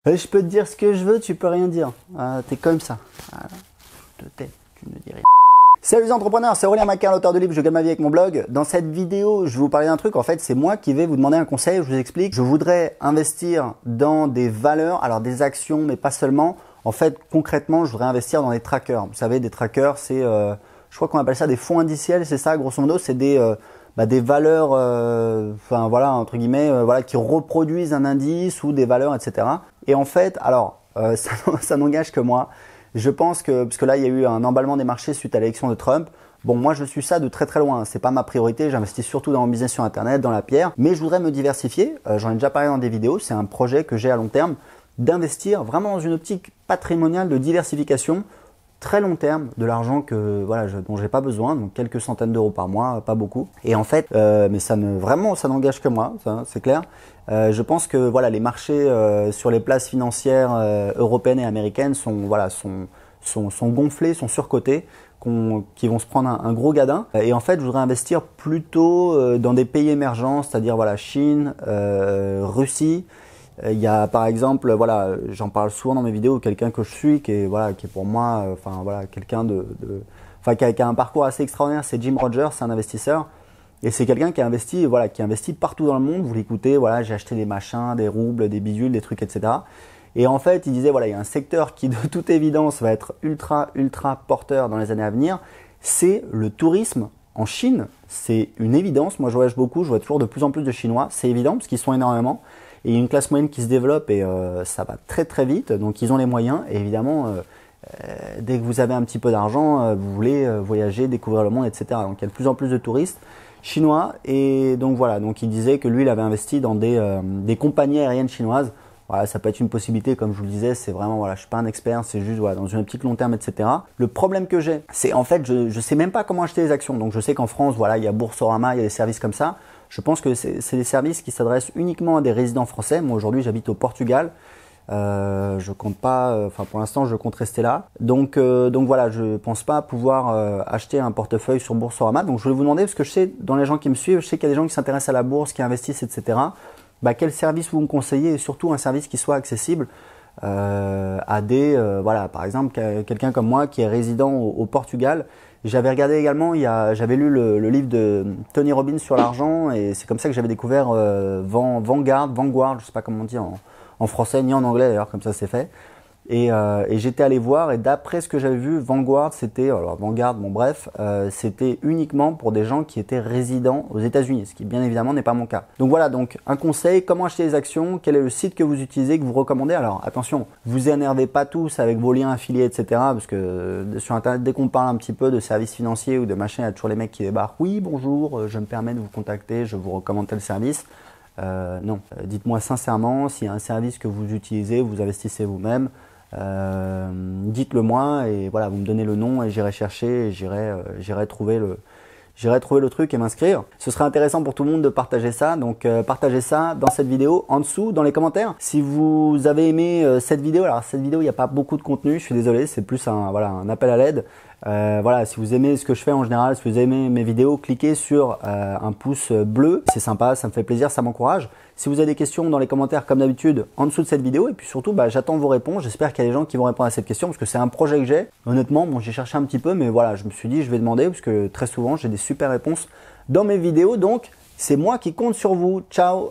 Je peux te dire ce que je veux, tu peux rien dire. T'es comme ça. Voilà. Je te tais, tu ne dis rien. Salut les entrepreneurs, c'est Aurélien Macaire, l'auteur de livre Je gagne ma vie avec mon blog. Dans cette vidéo, je vais vous parler d'un truc. En fait, c'est moi qui vais vous demander un conseil. Je vous explique. Je voudrais investir dans des valeurs, alors des actions, mais pas seulement. En fait, concrètement, je voudrais investir dans des trackers. Vous savez, des trackers, c'est, je crois qu'on appelle ça des fonds indiciels, c'est ça, grosso modo, c'est des valeurs, enfin voilà, entre guillemets, voilà, qui reproduisent un indice ou des valeurs, etc. Et en fait, alors, ça n'engage que moi. Je pense que, parce que là, il y a eu un emballement des marchés suite à l'élection de Trump. Bon, moi, je suis ça de très très loin. C'est pas ma priorité. J'investis surtout dans mon business sur Internet, dans la pierre. Mais je voudrais me diversifier. J'en ai déjà parlé dans des vidéos. C'est un projet que j'ai à long terme d'investir vraiment dans une optique patrimoniale de diversification très long terme, de l'argent que voilà, dont j'ai pas besoin, donc quelques centaines d'euros par mois, pas beaucoup. Et en fait, mais ça n'engage que moi, c'est clair. Je pense que voilà, les marchés sur les places financières européennes et américaines sont gonflés, sont surcotés, qui vont se prendre un gros gadin. Et en fait, je voudrais investir plutôt dans des pays émergents, c'est-à-dire voilà, Chine, Russie. Il y a par exemple, voilà, j'en parle souvent dans mes vidéos, quelqu'un que je suis, qui est pour moi, enfin voilà, quelqu'un qui a un parcours assez extraordinaire, c'est Jim Rogers, c'est un investisseur. Et c'est quelqu'un qui a investi, voilà, qui investit partout dans le monde. Vous l'écoutez, voilà, j'ai acheté des machins, des roubles, des bidules, des trucs, etc. Et en fait, il disait, voilà, il y a un secteur qui, de toute évidence, va être ultra porteur dans les années à venir. C'est le tourisme en Chine. C'est une évidence. Moi, je voyage beaucoup, je vois toujours de plus en plus de Chinois. C'est évident, parce qu'ils sont énormément. Et il y a une classe moyenne qui se développe et ça va très très vite. Donc, ils ont les moyens. Et évidemment, dès que vous avez un petit peu d'argent, vous voulez voyager, découvrir le monde, etc. Donc, il y a de plus en plus de touristes chinois. Et donc voilà, donc il disait que lui, il avait investi dans des compagnies aériennes chinoises. Voilà, ça peut être une possibilité, comme je vous le disais, c'est vraiment, voilà, je suis pas un expert, c'est juste voilà, dans une optique long terme, etc. Le problème que j'ai, c'est en fait, je sais même pas comment acheter les actions. Donc je sais qu'en France, voilà, il y a Boursorama, il y a des services comme ça. Je pense que c'est des services qui s'adressent uniquement à des résidents français. Moi aujourd'hui, j'habite au Portugal. Je compte pas, enfin pour l'instant je compte rester là. Donc voilà, je pense pas pouvoir acheter un portefeuille sur Boursorama. Donc je voulais vous demander, parce que je sais, dans les gens qui me suivent, je sais qu'il y a des gens qui s'intéressent à la bourse, qui investissent, etc. Quel service vous me conseillez, et surtout un service qui soit accessible à des, voilà, par exemple quelqu'un comme moi qui est résident au Portugal. J'avais regardé également, j'avais lu le livre de Tony Robbins sur l'argent, et c'est comme ça que j'avais découvert Vanguard, je sais pas comment on dit en français ni en anglais d'ailleurs, comme ça c'est fait. Et j'étais allé voir, et d'après ce que j'avais vu, Vanguard, c'était uniquement pour des gens qui étaient résidents aux États-Unis, ce qui bien évidemment n'est pas mon cas. Donc voilà, donc un conseil, comment acheter les actions, quel est le site que vous utilisez, que vous recommandez. Alors attention, vous énervez pas tous avec vos liens affiliés, etc. Parce que sur Internet, dès qu'on parle un petit peu de services financiers ou de machin, il y a toujours les mecs qui débarquent. Oui, bonjour, je me permets de vous contacter, je vous recommande tel service. Non, dites-moi sincèrement, s'il y a un service que vous utilisez, vous investissez vous-même. Dites-le moi, et voilà, vous me donnez le nom et j'irai chercher, et j'irai trouver le truc et m'inscrire. Ce serait intéressant pour tout le monde de partager ça, donc partagez ça dans cette vidéo, en dessous, dans les commentaires. Si vous avez aimé cette vidéo, alors cette vidéo, il n'y a pas beaucoup de contenu, je suis désolé, c'est plus un appel à l'aide. Voilà, si vous aimez ce que je fais en général, si vous aimez mes vidéos, cliquez sur un pouce bleu, c'est sympa, ça me fait plaisir, ça m'encourage. Si vous avez des questions dans les commentaires, comme d'habitude, en dessous de cette vidéo, et puis surtout, j'attends vos réponses. J'espère qu'il y a des gens qui vont répondre à cette question, parce que c'est un projet que j'ai. Honnêtement, bon, j'ai cherché un petit peu, mais voilà, je me suis dit, je vais demander, parce que très souvent, j'ai des super réponses dans mes vidéos, donc c'est moi qui compte sur vous. Ciao!